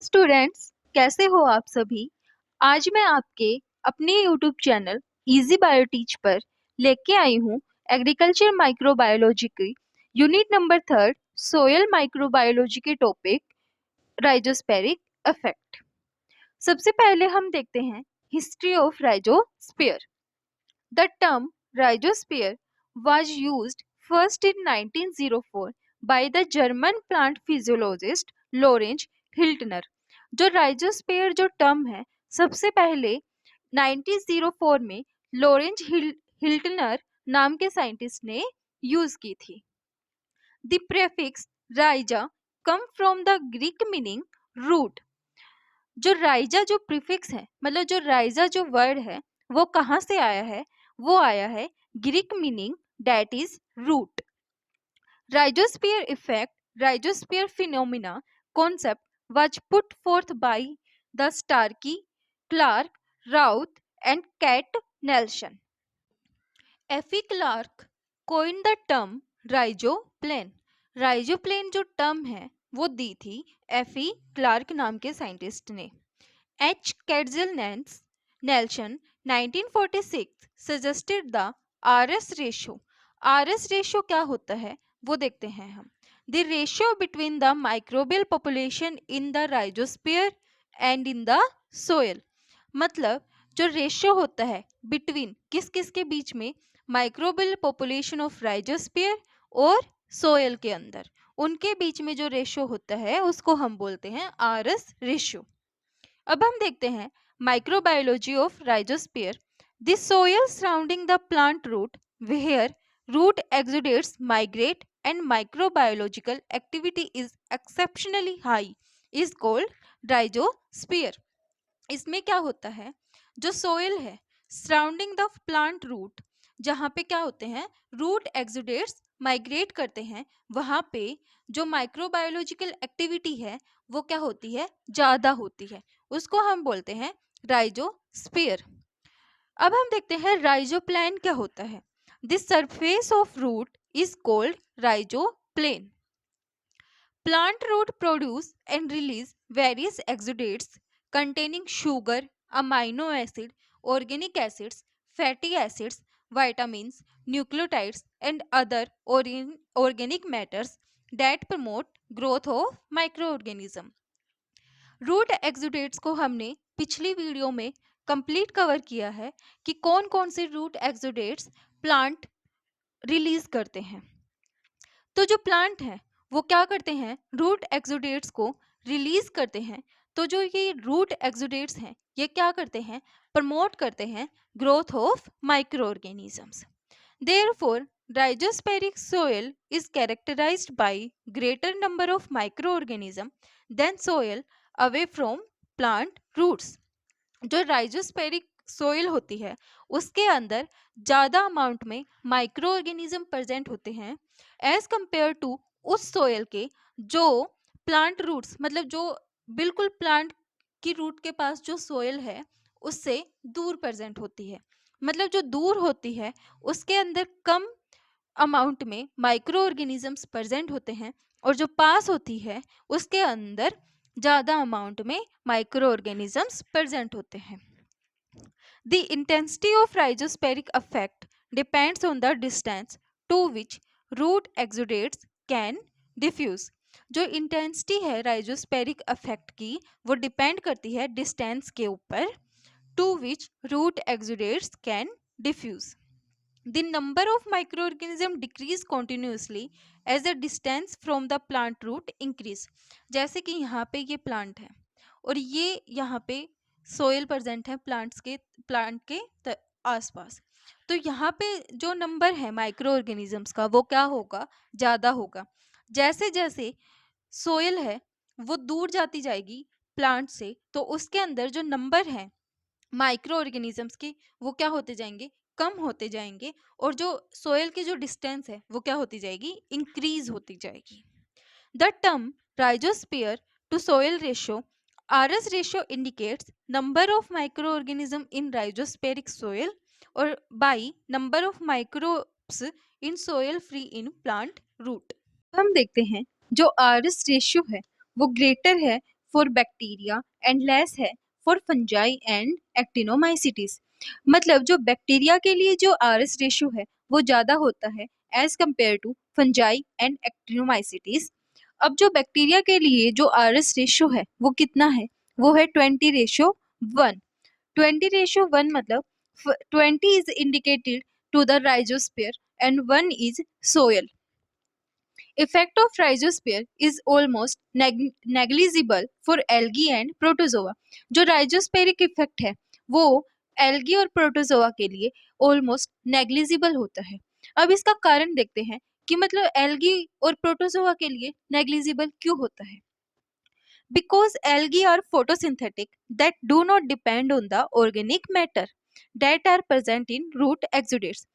Students, कैसे हो आप सभी। आज मैं आपके अपने यूट्यूब चैनल इजी बायोटीच पर लेके आई हूँ एग्रीकल्चर माइक्रोबायोलॉजी की यूनिट नंबर 3 सोयल माइक्रोबायोलॉजी के टॉपिक राइजोस्पेरिक इफेक्ट। सबसे पहले हम देखते हैं history of rhizosphere. The term rhizosphere was used first in 1904 by the German plant physiologist Lorenz Hiltner। जो राइजोस्फीयर जो टर्म है सबसे पहले 1904 में लॉरेंज हिल्टनर नाम के साइंटिस्ट ने यूज की थी। The prefix rhiza come from the Greek meaning root. जो राइजा जो प्रीफिक्स है मतलब जो राइजा जो वर्ड है वो कहाँ से आया है, वो आया है Greek meaning that is root. Rhizosphere effect, rhizosphere phenomena concept was put forth by the Starkey, Clark, Routh and Cat Nelson। Effie Clark coined the term rhizoplane। rhizoplane जो टर्म है वो दी थी एफी क्लार्क नाम के साइंटिस्ट ने। H Katznelson 1946 suggested the RS ratio। RS ratio क्या होता है वो देखते हैं हम। The ratio between the microbial population in the rhizosphere and in the soil। मतलब जो रेशियो होता है बिटवीन किस किस के बीच में, माइक्रोबियल पॉपुलेशन ऑफ राइजोस्फीयर और सोयल के अंदर, उनके बीच में जो रेशियो होता है उसको हम बोलते हैं आरएस रेशियो। अब हम देखते हैं microbiology of rhizosphere. The soil surrounding the plant root where root exudates migrate and microbiological activity is exceptionally high is called rhizosphere. इसमें क्या होता है, जो सोयल है सराउंडिंग द प्लांट रूट, जहाँ पे क्या होते हैं रूट एक्सुडेट्स माइग्रेट करते हैं, वहाँ पे जो माइक्रोबायोलॉजिकल एक्टिविटी है वो क्या होती है, ज़्यादा होती है, उसको हम बोलते हैं राइजोस्फीयर। अब हम देखते हैं राइजोप्लान क्या होता है। This surface of root is called rhizoplane. Plant root produce and release various exudates containing sugar, amino acid, organic acids, fatty acids, vitamins, nucleotides, and other organic matters that promote growth of microorganism। Root exudates को हमने पिछली video में complete cover किया है कि कौन कौन से रूट एक्सुडेट्स प्लांट रिलीज करते हैं। तो जो प्लांट है वो क्या करते हैं, रूट एक्सुडेट्स को रिलीज करते हैं। तो जो ये रूट एक्सुडेट्स हैं ये क्या करते हैं, प्रमोट करते हैं growth of micro organisms. Therefore rhizospheric soil is characterised by greater number of micro organism than soil away from plant roots. जो राइजोस्पेरिक सोइल होती है उसके अंदर ज़्यादा अमाउंट में माइक्रो ऑर्गेनिज्म प्रेजेंट होते हैं एज कंपेयर टू उस सोयल के जो प्लांट रूट्स, मतलब जो बिल्कुल प्लांट की रूट के पास जो सोयल है उससे दूर प्रेजेंट होती है। मतलब जो दूर होती है उसके अंदर कम अमाउंट में माइक्रो ऑर्गेनिजम्स प्रेजेंट होते हैं और जो पास होती है उसके अंदर ज़्यादा अमाउंट में माइक्रो ऑर्गेनिजम्स प्रेजेंट होते हैं। The intensity of rhizosporic effect depends on the distance to which root exudates can diffuse। जो इंटेंसिटी है राइजोस्पेरिक इफेक्ट की वो डिपेंड करती है डिस्टेंस के ऊपर to which root exudates can diffuse. The number of microorganisms decrease continuously as the distance from the plant root increase। जैसे कि यहाँ पे ये प्लांट है और ये यहाँ पे सोयल प्रेजेंट है प्लांट के आसपास, तो यहाँ पे जो नंबर है माइक्रो ऑर्गेनिजम्स का वो क्या होगा, ज़्यादा होगा। जैसे जैसे सोयल है वो दूर जाती जाएगी प्लांट से तो उसके अंदर जो नंबर है माइक्रो ऑर्गेनिजम्स के वो क्या होते जाएंगे, कम होते जाएंगे, और जो सोयल की जो डिस्टेंस है वो क्या होती जाएगी, इंक्रीज होती जाएगी। The term rhizosphere to soil ratio RS ratio indicates number of micro organism in rhizospheric soil और by number of microbes in soil free in plant root. हम देखते हैं जो RS रेशियो है वो ग्रेटर है फॉर बैक्टीरिया एंड लेस है for fungi and actinomycetes. मतलब जो बैक्टीरिया के लिए जो RS रेशियो है वो ज्यादा होता है as compared to fungi and actinomycetes. अब जो बैक्टीरिया के लिए जो RS रेशियो है वो कितना है, वो है 20:1। 20:1 मतलब 20 is indicated to the rhizosphere and 1 is soil. Effect of rhizosphere is almost negligible for algae and protozoa. जो rhizosphere इफेक्ट है वो एल्गी और प्रोटोजोआ के लिए ऑलमोस्ट नेग्लिजिबल होता है। अब इसका कारण देखते हैं कि मतलब एल्गी और प्रोटोजोआ के लिए नेग्लिजिबल क्यों होता है। Because algae are photosynthetic that do not depend on the organic matter that are present in root exudates.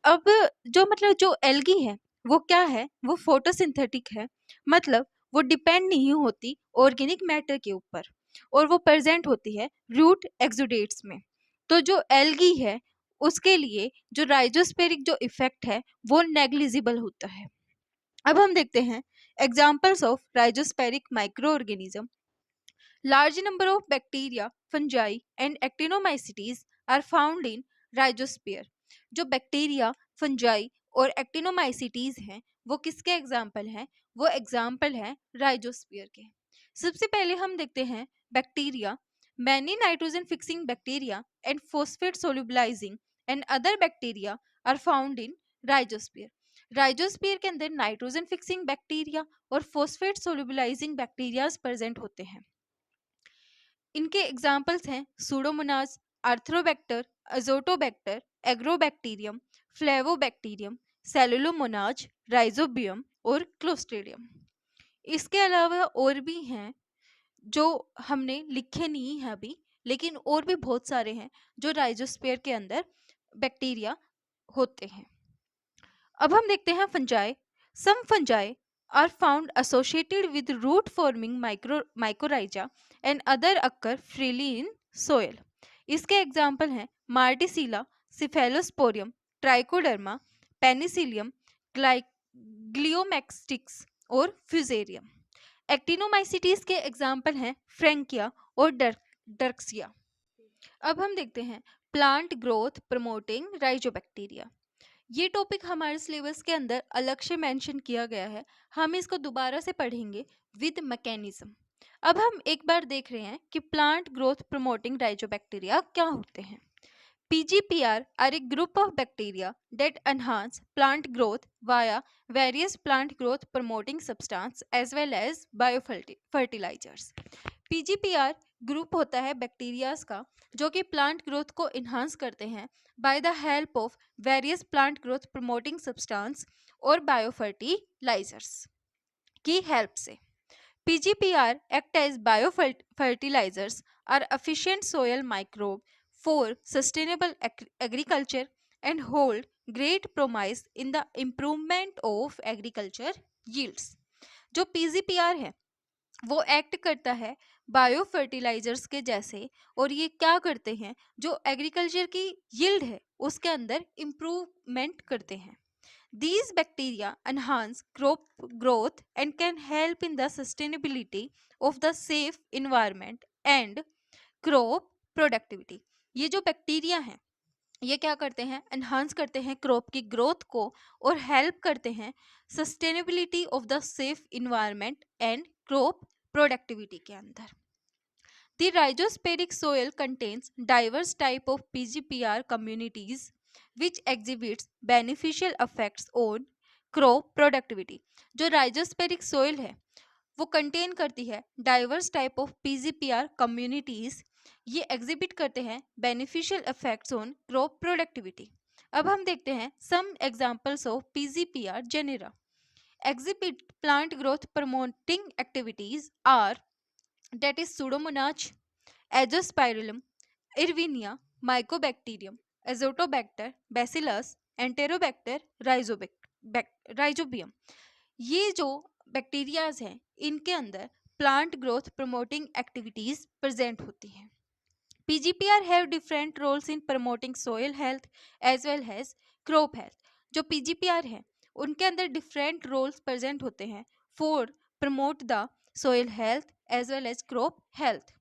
अब जो मतलब जो एल्गी है वो क्या है, वो फोटोसिंथेटिक है, मतलब वो डिपेंड नहीं होती ऑर्गेनिक मैटर के ऊपर और वो प्रेजेंट होती है रूट एक्सुडेट्स में। तो जो एल्गी है उसके लिए जो राइजोस्पेरिक जो इफेक्ट है वो नेग्लिजिबल होता है। अब हम देखते हैं examples of rhizospheric micro organism. Large number of bacteria, fungi and actinomycetes are found in rhizosphere. जो बैक्टीरिया, फंजाई और एक्टिनोमाइसिटीज हैं वो किसके एग्जाम्पल हैं, वो एग्जाम्पल हैं राइजोस्फीयर के। सबसे पहले हम देखते हैं bacteria. Many nitrogen fixing bacteria and phosphate solubilizing and other bacteria are found in rhizosphere. Rhizosphere के अंदर नाइट्रोजन फिक्सिंग बैक्टीरिया और फॉस्फेट सोल्यूबलाइजिंग बैक्टीरियाज प्रेजेंट होते हैं। इनके एग्जाम्पल्स हैं pseudomonas, arthrobacter, azotobacter, agrobacterium, flavobacterium, cellulomonas, rhizobium और clostridium. इसके अलावा और भी हैं जो हमने लिखे नहीं है अभी, लेकिन और भी बहुत सारे हैं जो राइजोस्फीयर के अंदर बैक्टीरिया होते हैं। अब हम देखते हैं fungi. Some fungi are found associated with root forming mycorrhiza and other occur freely in soil. इसके एग्जाम्पल हैं मार्टिसिला, सिफेलोस्पोरियम, ट्राइकोडर्मा, पेनिसिलियम, ग्लियोमैक्स्टिक्स और फ्यूजेरियम। एक्टिनोमाइसिटीज के एग्जाम्पल हैं फ्रैंकिया और डर्क्सिया। अब हम देखते हैं प्लांट ग्रोथ प्रमोटिंग राइजोबैक्टीरिया। ये टॉपिक हमारे सिलेबस के अंदर अलग से मेंशन किया गया है, हम इसको दोबारा से पढ़ेंगे विद मैकेनिज्म। अब हम एक बार देख रहे हैं कि प्लांट ग्रोथ प्रमोटिंग राइजोबैक्टीरिया क्या होते हैं। PGPR are a group of bacteria that enhance plant growth via various plant growth promoting substance as well as biofertilizers. PGPR group होता है बैक्टीरियाज का जो कि प्लांट ग्रोथ को इन्हांस करते हैं by the help of various plant growth promoting substance और biofertilisers की हेल्प से। PGPR act as biofertilizers are efficient soil microbe for sustainable agriculture and hold great promise in the improvement of agriculture yields. जो PGPR है वो act करता है bio fertilisers के जैसे, और ये क्या करते हैं, जो एग्रीकल्चर की यील्ड है उसके अंदर इम्प्रूवमेंट करते हैं। These bacteria enhance crop growth and can help in the sustainability of the safe environment and crop productivity. ये जो बैक्टीरिया हैं ये क्या करते हैं, एनहांस करते हैं क्रॉप की ग्रोथ को और हेल्प करते हैं sustainability of the safe environment and crop productivity के अंदर। The rhizosporic soil contains diverse type of PGPR communities which exhibits beneficial effects on crop productivity. जो राइजोस्पेरिक सोइल है वो कंटेन करती है diverse type of PGPR communities, ये exhibit करते हैं beneficial effects on crop productivity. अब हम देखते हैं some examples of PGPR genera. Exhibit plant growth promoting activities are that is Pseudomonas, Azospirillum, Irvinia, Mycobacterium, Azotobacter, Bacillus, Enterobacter, Rhizobium। ये जो bacterias हैं इनके अंदर plant growth promoting activities present होती हैं। PGPR have different roles in promoting soil health as well as crop health. जो PGPR है उनके अंदर डिफरेंट रोल्स प्रेजेंट होते हैं for promote the soil health, as well as crop health.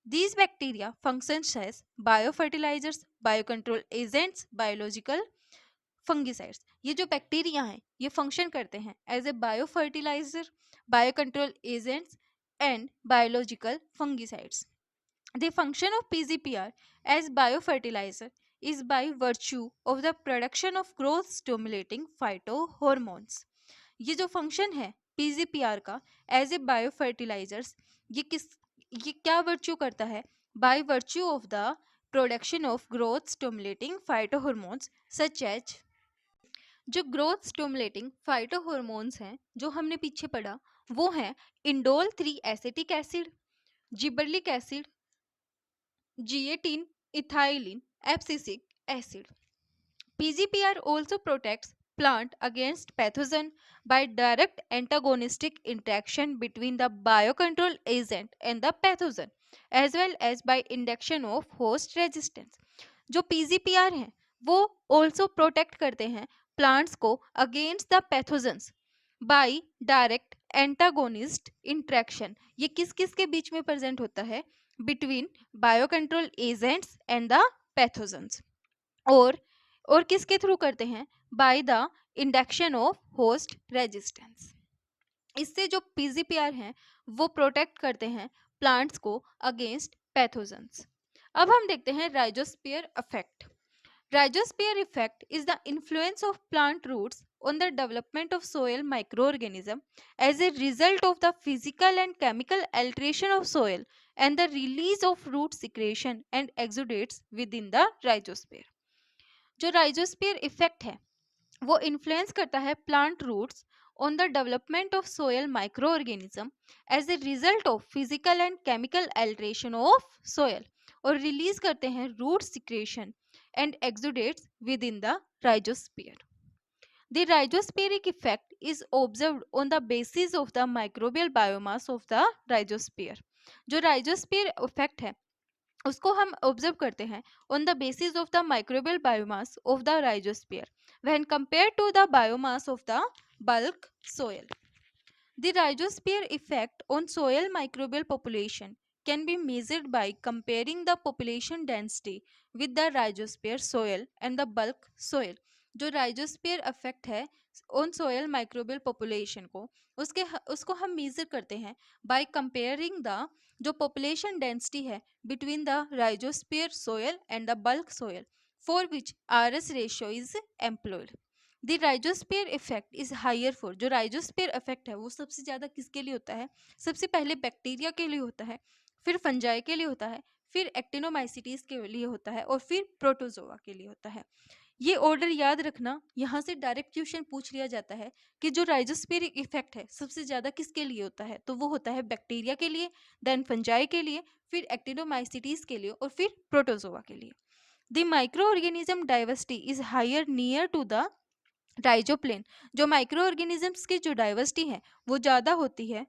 These bacteria functions as biofertilizers, biocontrol agents, biological fungicides. ये जो bacteria हैं ये फंक्शन करते हैं as a bio fertilizer, bio control agents and biological fungicides. The function of PGPR as biofertilizer is by virtue of the production of growth stimulating phytohormones. ये जो function है PGPR का एज ए बायोफर्टिलाइजर्स, ये क्या virtue करता है? By virtue of the production of growth stimulating phytohormones such as. जो growth stimulating phytohormones हैं जो हमने पीछे पढ़ा वो हैं indole 3 acetic acid, gibberellic acid, zeatin, ethylene, abscisic acid. PGPR also protects plant against pathogen by direct antagonistic interaction between the biocontrol agent and the pathogen, as well as by induction of host resistance. जो PGPR हैं वो also protect करते हैं plants को against the pathogens by direct antagonist interaction. ये किस किस के बीच में present होता है? Between biocontrol agents and the pathogens. और किसके थ्रू करते हैं? By the induction of host resistance. इससे जो पीजीपीआर हैं वो प्रोटेक्ट करते हैं प्लांट्स को अगेंस्ट पैथोजेंस. अब हम देखते हैं rhizosphere effect. Rhizosphere effect is the influence of plant roots on the development of soil microorganism as a result of the physical and chemical alteration of soil and the release of root secretion and exudates within the rhizosphere. जो rhizosphere effect है वो influence करता है plant roots on the development of soil micro organism as a result of physical and chemical alteration of soil और release करते हैं root secretion and exudates within the rhizosphere. The rhizospheric effect is observed on the basis of the microbial biomass of the rhizosphere. जो rhizosphere effect है उसको हम observe करते हैं on the basis of the microbial biomass of the rhizosphere when compare to the biomass of the bulk soil. The rhizosphere effect on soil microbial population can be measured by comparing the population density with the rhizosphere soil and the bulk soil. जो rhizosphere effect है on soil microbial population को उसको हम major करते हैं by comparing the जो population density है between the rhizosphere soil and the bulk soil for which RS ratio is employed. The rhizosphere effect is higher for. जो rhizosphere effect है वो सबसे ज़्यादा किसके लिए होता है? सबसे पहले बैक्टीरिया के लिए होता है, फिर फंजाई के लिए होता है, फिर एक्टिनोमाइसिटीज के लिए होता है और फिर प्रोटोजोआ के लिए होता है. ये ऑर्डर याद रखना. यहाँ से डायरेक्ट क्वेश्चन पूछ लिया जाता है कि जो राइजोस्फीयर इफेक्ट है सबसे ज़्यादा किसके लिए होता है? तो वो होता है बैक्टीरिया के लिए, देन फंजाई के लिए, फिर एक्टिनोमाइसिटीज के लिए और फिर प्रोटोजोआ के लिए. The micro organism diversity is higher near to the rhizoplane. जो माइक्रो ऑर्गेनिजम्स की जो डाइवर्सिटी है वो ज़्यादा होती है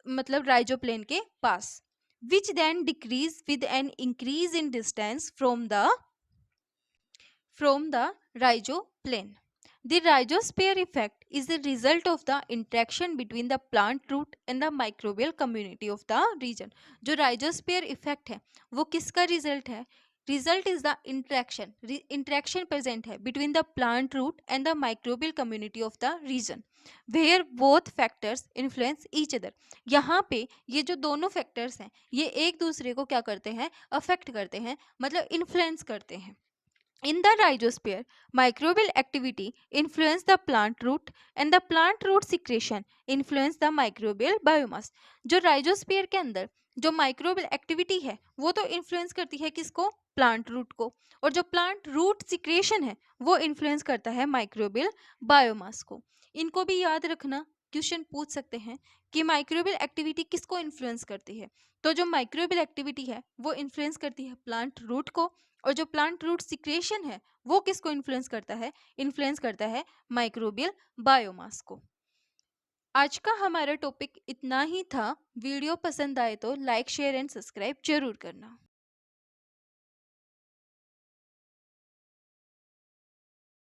मतलब राइजोप्लेन के पास, which then decrease with an increase in distance from the rhizoplane. The rhizosphere effect is the result of the interaction between the plant root and the microbial community of the region. जो rhizosphere effect है वो किसका result है? Result is the interaction present है between the plant root and the microbial community of the region where both factors influence each other. यहाँ पे ये जो दोनों factors हैं ये एक दूसरे को क्या करते हैं? affect करते हैं, मतलब influence करते हैं. In the rhizosphere, microbial activity influence the plant root and the plant root secretion influence the microbial biomass. जो rhizosphere के अंदर जो microbial activity है वो तो influence करती है किसको? plant root को. और जो plant root secretion है वो influence करता है microbial biomass को. इनको भी याद रखना. क्वेश्चन पूछ सकते हैं कि माइक्रोबियल एक्टिविटी किसको इन्फ्लुएंस करती है? तो जो माइक्रोबियल एक्टिविटी है वो इन्फ्लुएंस करती है प्लांट रूट को और जो प्लांट रूट सिक्रेशन है वो किसको इन्फ्लुएंस करता है? इन्फ्लुएंस करता है माइक्रोबियल बायोमास को. आज का हमारा टॉपिक इतना ही था. वीडियो पसंद आए तो लाइक शेयर एंड सब्सक्राइब जरूर करना.